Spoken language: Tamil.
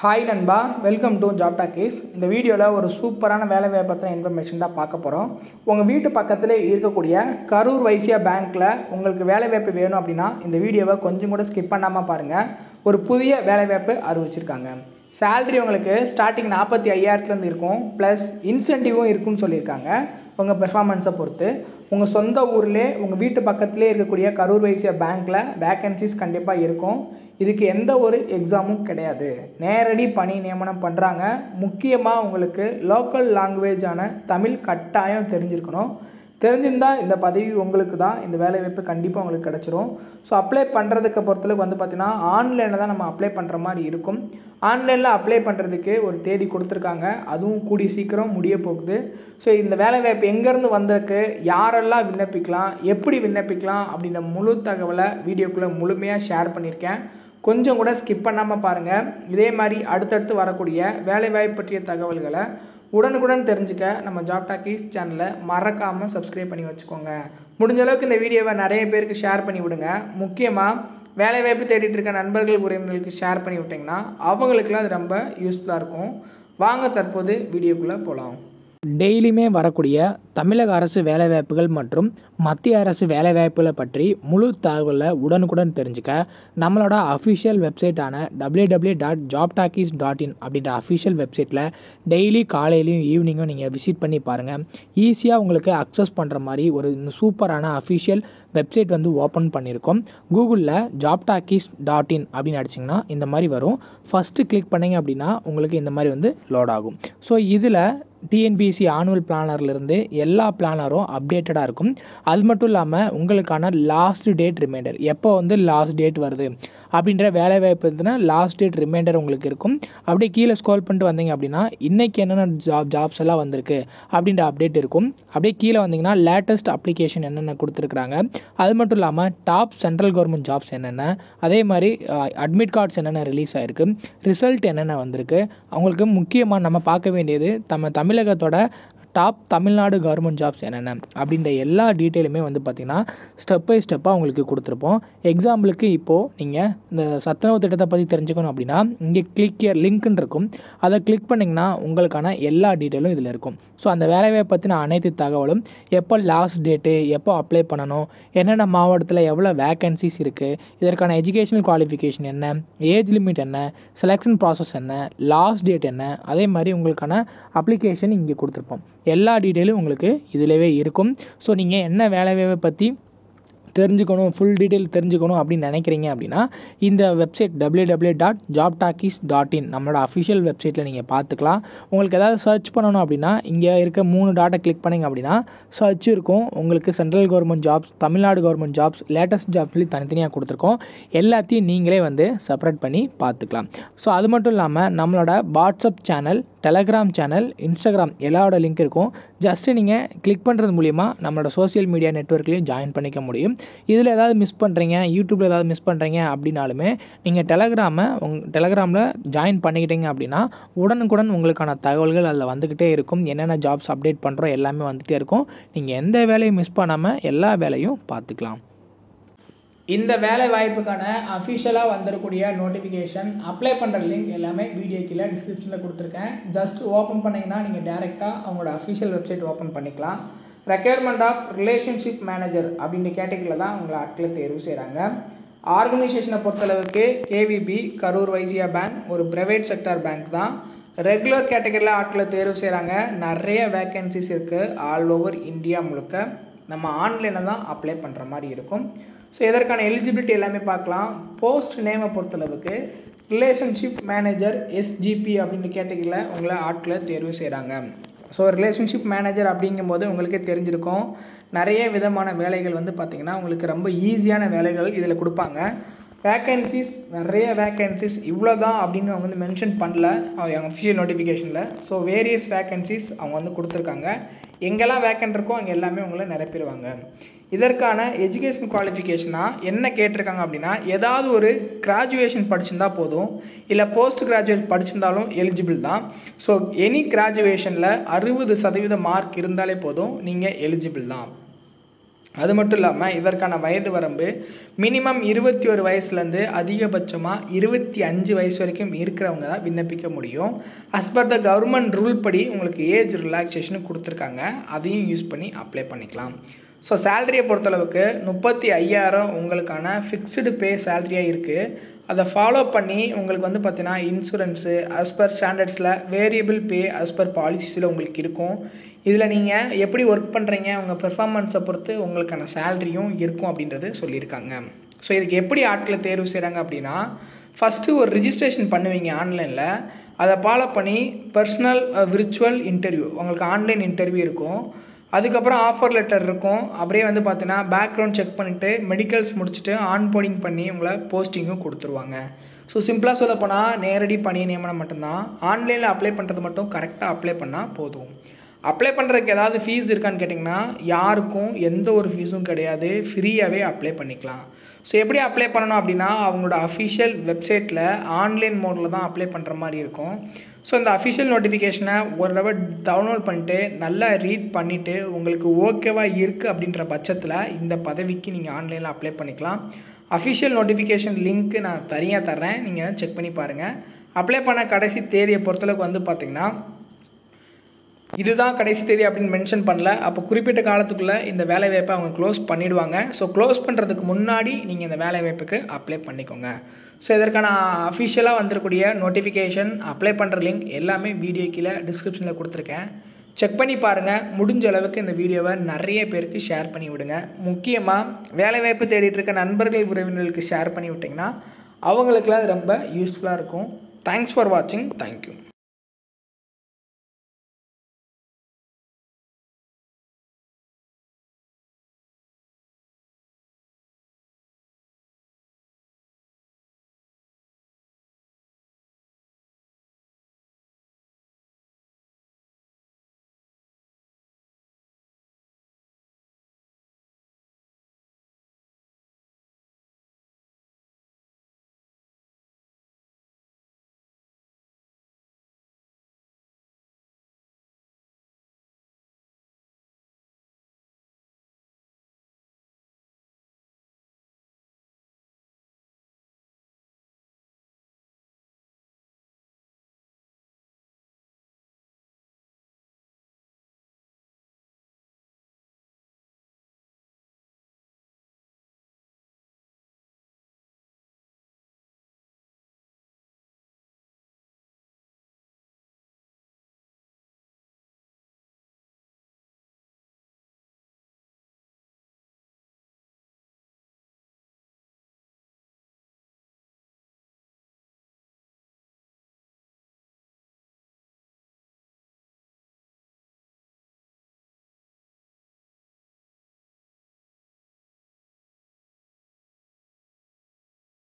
ஹாய் நண்பா, வெல்கம் டு ஜாப் டாக்கீஸ். இந்த வீடியோவில் ஒரு சூப்பரான வேலைவாய்ப்பு பற்றின இன்ஃபர்மேஷன் தான் பார்க்க போகிறோம். உங்கள் வீட்டு பக்கத்தில் இருக்கக்கூடிய கரூர் வைசியா பேங்க்கில் உங்களுக்கு வேலைவாய்ப்பு வேணும் அப்படின்னா இந்த வீடியோவை கொஞ்சம் கூட ஸ்கிப் பண்ணாமல் பாருங்கள். ஒரு புதிய வேலைவாய்ப்பு அறிவிச்சிருக்காங்க. சேலரி உங்களுக்கு ஸ்டார்டிங் 45,000 இருக்கும், ப்ளஸ் இன்சென்டிவும் இருக்குன்னு சொல்லியிருக்காங்க. உங்கள் பெர்ஃபார்மன்ஸை பொறுத்து உங்கள் சொந்த ஊர்லேயே உங்கள் வீட்டு பக்கத்துலேயே இருக்கக்கூடிய கரூர் வைசியா பேங்க்கில் வேக்கன்சிஸ் கண்டிப்பாக இருக்கும். இதுக்கு எந்த ஒரு எக்ஸாமும் கிடையாது, நேரடி பணி நியமனம் பண்ணுறாங்க. முக்கியமாக உங்களுக்கு லோக்கல் லாங்குவேஜான தமிழ் கட்டாயம் தெரிஞ்சிருக்கணும். தெரிஞ்சிருந்தால் இந்த பதவி உங்களுக்கு தான், இந்த வேலைவாய்ப்பு கண்டிப்பாக உங்களுக்கு கிடச்சிரும். ஸோ அப்ளை பண்ணுறதுக்கு பொறுத்தளவுக்கு பார்த்திங்கன்னா ஆன்லைனில் தான் நம்ம அப்ளை பண்ணுற மாதிரி இருக்கும். ஆன்லைனில் அப்ளை பண்ணுறதுக்கு ஒரு தேதி கொடுத்துருக்காங்க, அதுவும் கூடிய சீக்கிரம் முடிய போகுது. ஸோ இந்த வேலைவாய்ப்பு எங்கேருந்து வந்திருக்கு, யாரெல்லாம் விண்ணப்பிக்கலாம், எப்படி விண்ணப்பிக்கலாம் அப்படின்ற முழு தகவலை வீடியோக்குள்ளே முழுமையாக ஷேர் பண்ணியிருக்கேன். கொஞ்சம் கூட ஸ்கிப் பண்ணாமல் பாருங்கள். இதே மாதிரி அடுத்தடுத்து வரக்கூடிய வேலைவாய்ப்பு பற்றிய தகவல்களை உடனுக்குடன் தெரிஞ்சுக்க நம்ம ஜாப் டாக்கீஸ் சேனலை மறக்காமல் சப்ஸ்கிரைப் பண்ணி வச்சுக்கோங்க. முடிஞ்ச அளவுக்கு இந்த வீடியோவை நிறைய பேருக்கு ஷேர் பண்ணி விடுங்க. முக்கியமாக வேலைவாய்ப்பு தேடிட்டு இருக்க நண்பர்கள் உறவினர்களுக்கு ஷேர் பண்ணி விட்டிங்கன்னா அவங்களுக்குலாம் அது ரொம்ப யூஸ்ஃபுல்லாக இருக்கும். வாங்க தற்போது வீடியோக்குள்ளே போகலாம். டெய்லியுமே வரக்கூடிய தமிழக அரசு வேலைவாய்ப்புகள் மற்றும் மத்திய அரசு வேலைவாய்ப்புகளை பற்றி முழு தகவலை உடனுக்குடன் தெரிஞ்சுக்க நம்மளோட அஃபிஷியல் வெப்சைட்டான www.jobtalkies.in அப்படின்ற அஃபிஷியல் வெப்சைட்டில் டெய்லி காலையிலையும் ஈவினிங்கும் நீங்கள் விசிட் பண்ணி பாருங்கள். ஈஸியாக உங்களுக்கு அக்சஸ் பண்ணுற மாதிரி ஒரு சூப்பரான அஃபிஷியல் வெப்சைட் ஓப்பன் பண்ணியிருக்கோம். கூகுளில் jobtalkies.in அப்படின்னு அடிச்சிங்கன்னா இந்த மாதிரி வரும். ஃபஸ்ட்டு கிளிக் பண்ணிங்க அப்படின்னா உங்களுக்கு இந்த மாதிரி லோட் ஆகும். ஸோ இதில் டிஎன்பிஎஸ்சி ஆனுவல் பிளானர்லேருந்து எல்லா பிளானரும் அப்டேட்டடாக இருக்கும். அது மட்டும் இல்லாமல் உங்களுக்கான லாஸ்ட் டேட் ரிமைண்டர், எப்போ லாஸ்ட் டேட் வருது அப்படின்ற வேலைவாய்ப்பு லாஸ்ட் டேட் ரிமைண்டர் உங்களுக்கு இருக்கும். அப்படியே கீழே ஸ்க்ரோல் பண்ணிட்டு வந்தீங்க அப்படின்னா இன்றைக்கி என்னென்ன ஜாப்ஸ் எல்லாம் வந்திருக்கு அப்படின்ற அப்டேட் இருக்கும். அப்படியே கீழே வந்தீங்கன்னா லேட்டஸ்ட் அப்ளிகேஷன் என்னென்ன கொடுத்துருக்குறாங்க, அது மட்டும் இல்லாமல் டாப் சென்ட்ரல் கவர்மெண்ட் ஜாப்ஸ் என்னென்ன, அதே மாதிரி அட்மிட் கார்ட்ஸ் என்னென்ன ரிலீஸ் ஆகிருக்கு, ரிசல்ட் என்னென்ன வந்திருக்கு. அவங்களுக்கு முக்கியமாக நம்ம பார்க்க வேண்டியது தமிழகத்தோட டாப் தமிழ்நாடு கவர்மெண்ட் ஜாப்ஸ் என்னென்ன அப்படின்ற எல்லா டீட்டெயிலுமே பார்த்திங்கன்னா ஸ்டெப் பை ஸ்டெப்பாக உங்களுக்கு கொடுத்துருப்போம். எக்ஸாம்பிளுக்கு இப்போது நீங்கள் இந்த சத்துணவு திட்டத்தை பற்றி தெரிஞ்சுக்கணும் அப்படின்னா இங்கே கிளிக் இயர் லிங்க்னு இருக்கும், அதை கிளிக் பண்ணிங்கன்னா உங்களுக்கான எல்லா டீட்டெயிலும் இதில் இருக்கும். ஸோ அந்த வேலைவாய்ப்பை பற்றின அனைத்து தகவலும், எப்போ லாஸ்ட் டேட்டு, எப்போ அப்ளை பண்ணணும், என்னென்ன மாவட்டத்தில் எவ்வளோ வேக்கன்சிஸ் இருக்குது, இதற்கான எஜுகேஷனல் குவாலிஃபிகேஷன் என்ன, ஏஜ் லிமிட் என்ன, செலெக்ஷன் ப்ராசஸ் என்ன, லாஸ்ட் டேட் என்ன, அதே மாதிரி உங்களுக்கான அப்ளிகேஷன் இங்கே கொடுத்துருப்போம். எல்லா டீட்டெயிலும் உங்களுக்கு இதிலவே இருக்கும். ஸோ நீங்கள் என்ன வேலைவாய்ப்பை பற்றி தெரிஞ்சுக்கணும், ஃபுல் டீட்டெயில் தெரிஞ்சுக்கணும் அப்படின்னு நினைக்கிறீங்க அப்படின்னா இந்த வெப்சைட் www.jobtalkies.in நம்மளோட அஃபிஷியல் வெப்சைட்டில் நீங்கள் பார்த்துக்கலாம். உங்களுக்கு ஏதாவது சர்ச் பண்ணணும் அப்படின்னா இங்கே இருக்க 3 டாட்டை கிளிக் பண்ணிங்க அப்படின்னா சர்ச் இருக்கும். உங்களுக்கு central government jobs, Tamil Nadu government jobs, latest jobs சொல்லி தனித்தனியாக கொடுத்துருக்கோம். எல்லாத்தையும் நீங்களே செப்பரேட் பண்ணி பார்த்துக்கலாம். ஸோ அது மட்டும் இல்லாமல் நம்மளோட WhatsApp channel, Telegram channel, Instagram எல்லாரோட லிங்க் இருக்கும். ஜஸ்ட்டு நீங்கள் கிளிக் பண்ணுறது மூலிமா நம்மளோட சோசியல் மீடியா நெட்வொர்க்லேயும் ஜாயின் பண்ணிக்க முடியும். இதில் ஏதாவது மிஸ் பண்ணுறீங்க, யூடியூப்பில் ஏதாவது மிஸ் பண்ணுறீங்க அப்படின்னாலுமே நீங்கள் டெலகிராமில் ஜாயின் பண்ணிக்கிட்டீங்க அப்படின்னா உடனுக்குடன் உங்களுக்கான தகவல்கள் அதில் வந்துக்கிட்டே இருக்கும். என்னென்ன ஜாப்ஸ் அப்டேட் பண்ணுறோம் எல்லாமே வந்துகிட்டே இருக்கும். நீங்கள் எந்த வேலையும் மிஸ் பண்ணாமல் எல்லா வேலையும் பார்த்துக்கலாம். இந்த வேலை வாய்ப்புக்கான அஃபிஷியலாக வந்திருக்கூடிய நோட்டிஃபிகேஷன், அப்ளை பண்ணுற லிங்க் எல்லாமே வீடியோ கீழே டிஸ்கிரிப்ஷனில் கொடுத்துருக்கேன். ஜஸ்ட் ஓப்பன் பண்ணிங்கன்னா நீங்கள் டேரெக்டாக அவங்களோட அஃபிஷியல் வெப்சைட் ஓப்பன் பண்ணிக்கலாம். ரெக்யர்மெண்ட் ஆஃப் ரிலேஷன்ஷிப் மேனேஜர் அப்படின்ற கேட்டகரியில் தான் உங்களை ஆட்களை தேர்வு செய்கிறாங்க. ஆர்கனைசேஷனை பொறுத்தளவுக்கு கேவிபி கரூர் வைசியா பேங்க் ஒரு ப்ரைவேட் செக்டார் பேங்க் தான். ரெகுலர் கேட்டகரியில் ஆட்களை தேர்வு செய்கிறாங்க. நிறைய வேக்கன்சிஸ் இருக்குது ஆல் ஓவர் இந்தியா முழுக்க. நம்ம ஆன்லைனில் தான் அப்ளை பண்ணுற மாதிரி இருக்கும். ஸோ இதற்கான எலிஜிபிலிட்டி எல்லாமே பார்க்கலாம். போஸ்ட் நேமை பொறுத்தளவுக்கு ரிலேஷன்ஷிப் மேனேஜர் எஸ்ஜிபி அப்படின்ற கேட்டகரியில் உங்களை ஆட்களை தேர்வு செய்கிறாங்க. ஸோ ரிலேஷன்ஷிப் மேனேஜர் அப்படிங்கும்போது உங்களுக்கே தெரிஞ்சிருக்கும், நிறைய விதமான வேலைகள் பார்த்திங்கன்னா உங்களுக்கு ரொம்ப ஈஸியான வேலைகள் இதில் கொடுப்பாங்க. வேக்கன்சிஸ், நிறைய வேக்கன்சிஸ் இவ்வளோ தான் அப்படின்னு அவங்க மென்ஷன் பண்ணல அவங்க அஃபிஷியல் நோட்டிஃபிகேஷனில். ஸோ வேரியஸ் வேக்கன்சிஸ் அவங்க கொடுத்துருக்காங்க. எங்கெல்லாம் வேக்கன்ட் இருக்கோ அங்கே எல்லாமே உங்களை நிரப்பிடுவாங்க. இதற்கான எஜுகேஷன் குவாலிஃபிகேஷனாக என்ன கேட்டிருக்காங்க அப்படின்னா ஏதாவது ஒரு கிராஜுவேஷன் படிச்சிருந்தால் போதும், இல்லை போஸ்ட் கிராஜுவேட் படிச்சிருந்தாலும் எலிஜிபிள் தான். ஸோ எனி கிராஜுவேஷனில் 60% மார்க் இருந்தாலே போதும், நீங்கள் எலிஜிபிள் தான். அது மட்டும் இல்லாமல் இதற்கான வயது வரம்பு மினிமம் 21 வயசுலேருந்து அதிகபட்சமாக 25 வயசு வரைக்கும் இருக்கிறவங்க தான் விண்ணப்பிக்க முடியும். As per the government rule படி உங்களுக்கு ஏஜ் ரிலாக்ஸேஷனும் கொடுத்துருக்காங்க. அதையும் யூஸ் பண்ணி அப்ளை பண்ணிக்கலாம். ஸோ சேலரியை பொறுத்தளவுக்கு 35,000 உங்களுக்கான ஃபிக்ஸ்டு பே சேலரியாக இருக்குது. அதை ஃபாலோ பண்ணி உங்களுக்கு வந்து பார்த்தீங்கன்னா இன்சூரன்ஸு அஸ் பர் ஸ்டாண்டர்ட்ஸில் வேரியபிள் பே அஸ் பர் பாலிசிஸில் உங்களுக்கு இருக்கும். இதில் நீங்கள் எப்படி ஒர்க் பண்ணுறீங்க உங்கள் பெர்ஃபார்மன்ஸை பொறுத்து உங்களுக்கான சேலரியும் இருக்கும் அப்படின்றது சொல்லியிருக்காங்க. ஸோ இதுக்கு எப்படி ஆட்களை தேர்வு செய்கிறாங்க அப்படின்னா, ஃபஸ்ட்டு ஒரு ரிஜிஸ்ட்ரேஷன் பண்ணுவீங்க ஆன்லைனில். அதை ஃபாலோ பண்ணி பர்சனல் விர்ச்சுவல் இன்டர்வியூ உங்களுக்கு ஆன்லைன் இன்டர்வியூ இருக்கும். அதுக்கப்புறம் ஆஃபர் லெட்டர் இருக்கும். அப்படியே வந்து பார்த்தீங்கன்னா பேக்ரவுண்ட் செக் பண்ணிவிட்டு மெடிக்கல்ஸ் முடிச்சுட்டு ஆன்போர்டிங் பண்ணி உங்களை போஸ்டிங்கும் கொடுத்துருவாங்க. ஸோ சிம்பிளாக சொல்லப்போனால் நேரடி பணி நியமனம் மட்டும்தான். ஆன்லைனில் அப்ளை பண்ணுறது மட்டும் கரெக்டாக அப்ளை பண்ணால் போதும். அப்ளை பண்ணுறதுக்கு ஏதாவது ஃபீஸ் இருக்கான்னு கேட்டிங்கன்னா யாருக்கும் எந்த ஒரு ஃபீஸும் கிடையாது. ஃப்ரீயாகவே அப்ளை பண்ணிக்கலாம். ஸோ எப்படி அப்ளை பண்ணணும் அப்படின்னா அவங்களோட அஃபிஷியல் வெப்சைட்டில் ஆன்லைன் மோடில் தான் அப்ளை பண்ணுற மாதிரி இருக்கும். ஸோ இந்த அஃபிஷியல் நோட்டிஃபிகேஷனை ஒரு தடவை டவுன்லோட் பண்ணிட்டு நல்லா ரீட் பண்ணிவிட்டு உங்களுக்கு ஓகேவாக இருக்குது அப்படின்ற பட்சத்தில் இந்த பதவிக்கு நீங்கள் ஆன்லைனில் அப்ளை பண்ணிக்கலாம். அஃபிஷியல் நோட்டிஃபிகேஷன் லிங்க்கு நான் தனியாக தர்றேன், நீங்கள் செக் பண்ணி பாருங்கள். அப்ளை பண்ண கடைசி தேதியை பொறுத்தளவுக்கு வந்து பார்த்திங்கன்னா இதுதான் கடைசி தேதி அப்படின்னு மென்ஷன் பண்ணல. அப்போ குறிப்பிட்ட காலத்துக்குள்ளே இந்த வேலைவாய்ப்பை அவங்க க்ளோஸ் பண்ணிவிடுவாங்க. ஸோ க்ளோஸ் பண்ணுறதுக்கு முன்னாடி நீங்கள் இந்த வேலைவாய்ப்புக்கு அப்ளை பண்ணிக்கோங்க. ஸோ இதற்கான அஃபிஷியலாக வந்துருக்கூடிய நோட்டிஃபிகேஷன் அப்ளை பண்ணுற லிங்க் எல்லாமே வீடியோ கீழே டிஸ்கிரிப்ஷனில் கொடுத்துருக்கேன். செக் பண்ணி பாருங்கள். முடிஞ்ச அளவுக்கு இந்த வீடியோவை நிறைய பேருக்கு ஷேர் பண்ணி விடுங்க. முக்கியமாக வேலைவாய்ப்பு தேடிட்டு இருக்க நண்பர்கள் உறவினர்களுக்கு ஷேர் பண்ணி விட்டிங்கன்னா அவங்களுக்குலாம் அது ரொம்ப யூஸ்ஃபுல்லாக இருக்கும். தேங்க்ஸ் ஃபார் வாட்சிங். தேங்க்யூ.